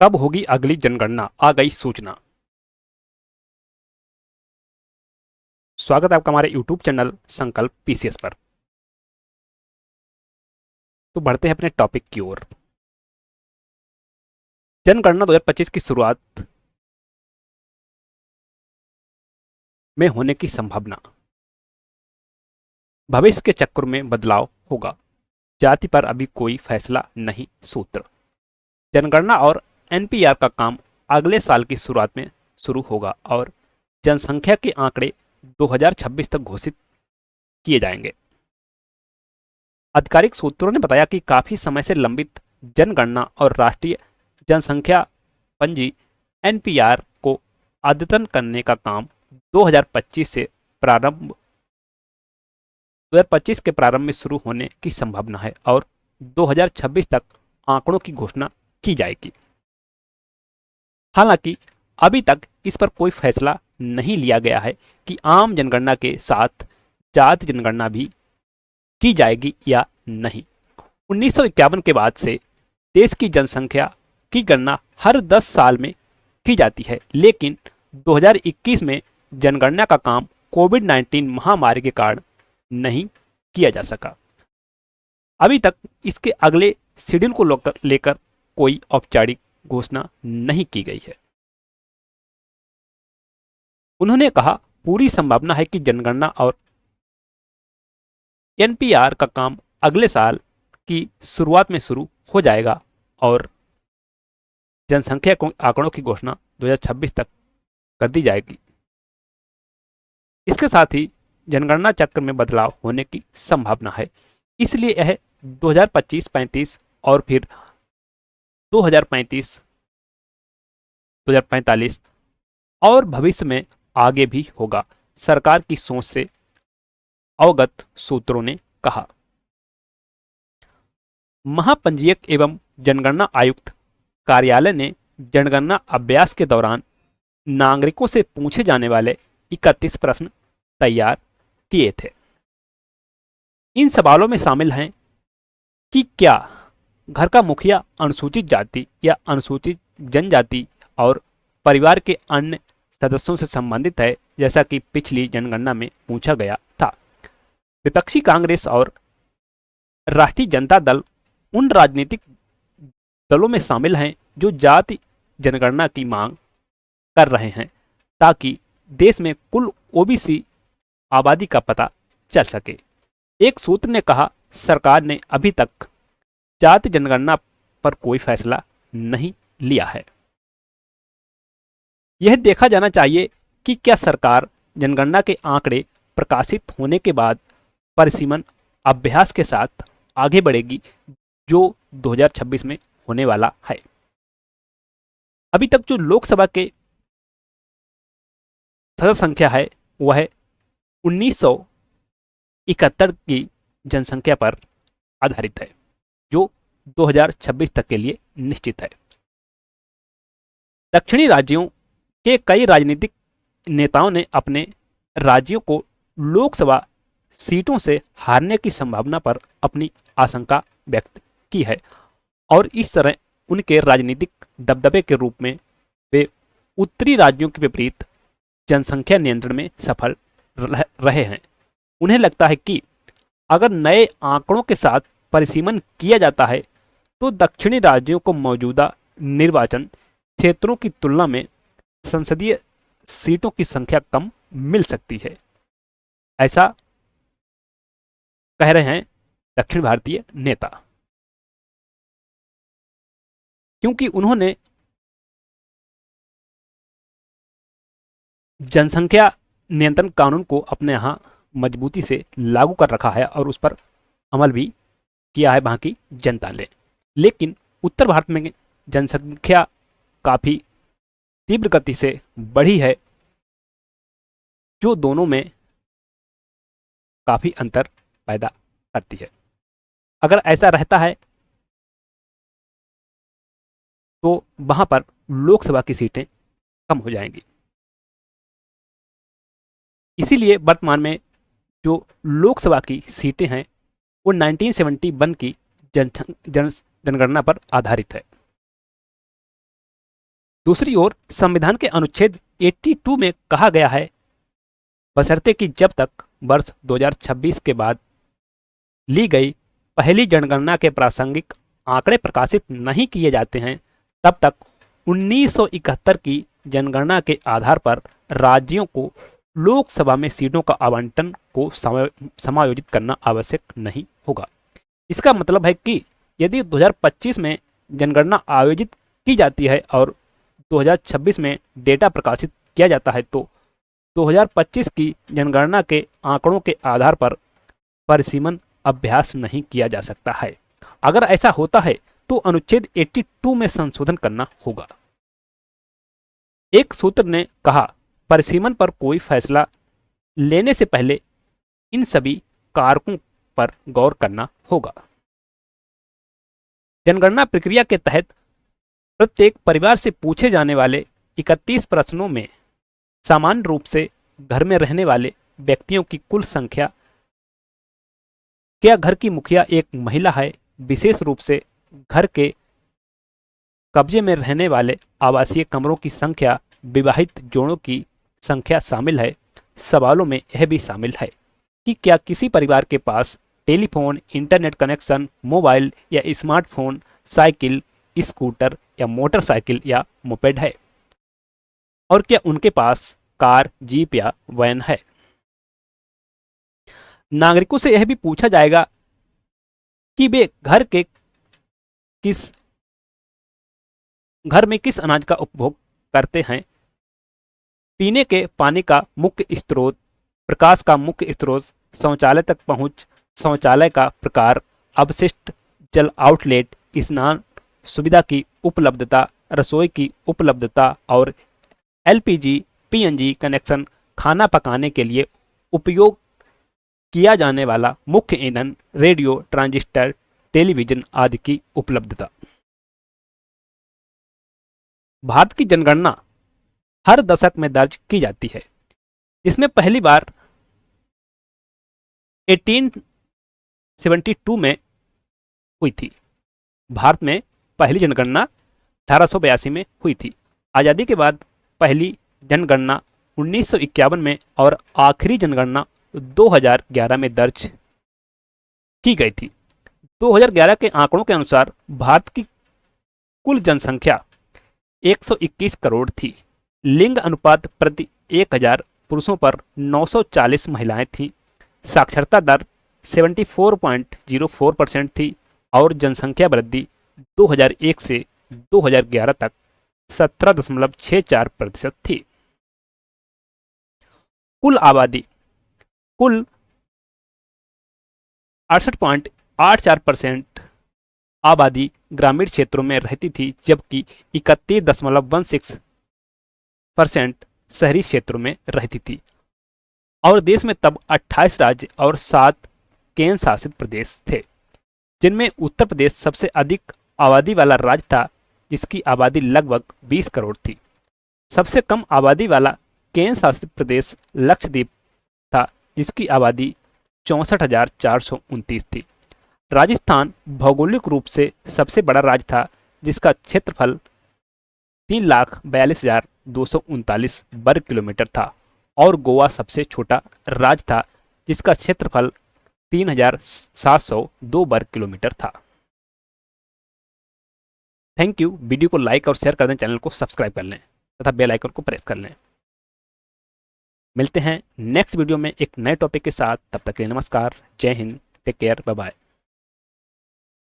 कब होगी अगली जनगणना, आ गई सूचना। स्वागत है आपका हमारे YouTube चैनल संकल्प पीसीएस पर। तो बढ़ते हैं अपने टॉपिक की ओर। जनगणना 2025 की शुरुआत में होने की संभावना। भविष्य के चक्र में बदलाव होगा। जाति पर अभी कोई फैसला नहीं। सूत्र। जनगणना और एनपीआर का काम अगले साल की शुरुआत में शुरू होगा और जनसंख्या के आंकड़े 2026 तक घोषित किए जाएंगे। आधिकारिक सूत्रों ने बताया कि काफी समय से लंबित जनगणना और राष्ट्रीय जनसंख्या पंजी एनपीआर को अद्यतन करने का काम 2025 से प्रारंभ 2025 के प्रारंभ में शुरू होने की संभावना है और 2026 तक आंकड़ों की घोषणा की जाएगी। हालांकि अभी तक इस पर कोई फैसला नहीं लिया गया है कि आम जनगणना के साथ जाति जनगणना भी की जाएगी या नहीं। 1951 के बाद से देश की जनसंख्या की गणना हर 10 साल में की जाती है, लेकिन 2021 में जनगणना का काम कोविड-19 महामारी के कारण नहीं किया जा सका। अभी तक इसके अगले शेड्यूल को लेकर कोई औपचारिक घोषणा नहीं की गई है। उन्होंने कहा, पूरी संभावना है कि जनगणना और एनपीआर का काम अगले साल की शुरुआत में शुरू हो जाएगा और जनसंख्या आंकड़ों की घोषणा 2026 तक कर दी जाएगी। इसके साथ ही जनगणना चक्र में बदलाव होने की संभावना है, इसलिए यह 2025-35 और फिर 2035-2045 और भविष्य में आगे भी होगा, सरकार की सोच से अवगत सूत्रों ने कहा। महापंजीयक एवं जनगणना आयुक्त कार्यालय ने जनगणना अभ्यास के दौरान नागरिकों से पूछे जाने वाले 31 प्रश्न तैयार किए थे। इन सवालों में शामिल हैं कि क्या घर का मुखिया अनुसूचित जाति या अनुसूचित जनजाति और परिवार के अन्य सदस्यों से संबंधित है, जैसा कि पिछली जनगणना में पूछा गया था। विपक्षी कांग्रेस और राष्ट्रीय जनता दल उन राजनीतिक दलों में शामिल हैं जो जाति जनगणना की मांग कर रहे हैं ताकि देश में कुल ओबीसी आबादी का पता चल सके। एक सूत्र ने कहा, सरकार ने अभी तक जाति जनगणना पर कोई फैसला नहीं लिया है। यह देखा जाना चाहिए कि क्या सरकार जनगणना के आंकड़े प्रकाशित होने के बाद परिसीमन अभ्यास के साथ आगे बढ़ेगी जो 2026 में होने वाला है। अभी तक जो लोकसभा के सदस्य संख्या है वह 1971 की जनसंख्या पर आधारित है, जो 2026 तक के लिए निश्चित है। दक्षिणी राज्यों के कई राजनीतिक नेताओं ने अपने राज्यों को लोकसभा सीटों से हारने की संभावना पर अपनी आशंका व्यक्त की है और इस तरह उनके राजनीतिक दबदबे के रूप में वे उत्तरी राज्यों के विपरीत जनसंख्या नियंत्रण में सफल रहे हैं। उन्हें लगता है कि अगर नए आंकड़ों के साथ परिसीमन किया जाता है तो दक्षिणी राज्यों को मौजूदा निर्वाचन क्षेत्रों की तुलना में संसदीय सीटों की संख्या कम मिल सकती है, ऐसा कह रहे हैं दक्षिण भारतीय नेता, क्योंकि उन्होंने जनसंख्या नियंत्रण कानून को अपने यहां मजबूती से लागू कर रखा है और उस पर अमल भी किया है वहां की जनता ने। लेकिन उत्तर भारत में जनसंख्या काफी तीव्र गति से बढ़ी है, जो दोनों में काफी अंतर पैदा करती है। अगर ऐसा रहता है तो वहां पर लोकसभा की सीटें कम हो जाएंगी। इसीलिए वर्तमान में जो लोकसभा की सीटें हैं वो 1971 की जनगणना पर आधारित है। दूसरी ओर संविधान के अनुच्छेद 82 में कहा गया है, बशर्ते कि जब तक वर्ष 2026 के बाद ली गई पहली जनगणना के प्रासंगिक आंकड़े प्रकाशित नहीं किए जाते हैं, तब तक 1971 की जनगणना के आधार पर राज्यों को लोकसभा में सीटों का आवंटन को समायोजित करना आवश्यक नहीं होगा। इसका मतलब है कि यदि 2025 में जनगणना आयोजित की जाती है और 2026 में डेटा प्रकाशित किया जाता है, तो 2025 की जनगणना के आंकड़ों के आधार पर परिसीमन अभ्यास नहीं किया जा सकता है। अगर ऐसा होता है तो अनुच्छेद 82 में संशोधन करना होगा। एक सूत्र ने कहा, परिसीमन पर कोई फैसला लेने से पहले इन सभी कारकों पर गौर करना होगा। जनगणना प्रक्रिया के तहत प्रत्येक परिवार से पूछे जाने वाले 31 प्रश्नों में सामान्य रूप से घर में रहने वाले व्यक्तियों की कुल संख्या, क्या घर की मुखिया एक महिला है, विशेष रूप से घर के कब्जे में रहने वाले आवासीय कमरों की संख्या, विवाहित जोड़ों की संख्या शामिल है। सवालों में यह भी शामिल है कि क्या किसी परिवार के पास टेलीफोन, इंटरनेट कनेक्शन, मोबाइल या स्मार्टफोन, साइकिल, स्कूटर या मोटरसाइकिल या मोपेड है, और क्या उनके पास कार, जीप या वैन है। नागरिकों से यह भी पूछा जाएगा कि वे घर में किस अनाज का उपभोग करते हैं, पीने के पानी का मुख्य स्रोत, प्रकाश का मुख्य स्रोत, शौचालय तक पहुंच, शौचालय का प्रकार, अपशिष्ट जल आउटलेट, स्नान सुविधा की उपलब्धता, रसोई की उपलब्धता और एलपीजी, पीएनजी कनेक्शन, खाना पकाने के लिए उपयोग किया जाने वाला मुख्य ईंधन, रेडियो, ट्रांजिस्टर, टेलीविजन आदि की उपलब्धता। भारत की जनगणना हर दशक में दर्ज की जाती है, जिसमें पहली बार 1872 में हुई थी। भारत में पहली जनगणना 1882 में हुई थी। आज़ादी के बाद पहली जनगणना 1951 में और आखिरी जनगणना 2011 में दर्ज की गई थी। 2011 के आंकड़ों के अनुसार भारत की कुल जनसंख्या 121 करोड़ थी। लिंग अनुपात प्रति 1000 पुरुषों पर 940 महिलाएं थीं। साक्षरता दर 74.04% थी और जनसंख्या वृद्धि 2001 से 2011 तक 17.64% थी। कुल आबादी कुल 68.84% आबादी ग्रामीण क्षेत्रों में रहती थी, जबकि 31.16% शहरी क्षेत्रों में रहती थी। और देश में तब 28 राज्य और 7 केंद्र शासित प्रदेश थे, जिनमें उत्तर प्रदेश सबसे अधिक आबादी वाला राज्य था, जिसकी आबादी लगभग 20 करोड़ थी। सबसे कम आबादी वाला केंद्र शासित प्रदेश लक्षद्वीप था, जिसकी आबादी 64,429 थी। राजस्थान भौगोलिक रूप से सबसे बड़ा राज्य था, जिसका क्षेत्रफल 3,42,239 वर्ग किलोमीटर था, और गोवा सबसे छोटा राज्य था, जिसका क्षेत्रफल 3,702 वर्ग किलोमीटर था। Thank you. वीडियो को लाइक और शेयर कर दें, चैनल को सब्सक्राइब कर लें तथा बेल आइकन को प्रेस कर लें। मिलते हैं नेक्स्ट वीडियो में एक नए टॉपिक के साथ। तब तक के लिए नमस्कार, जय हिंद, टेक केयर, बाय बाय।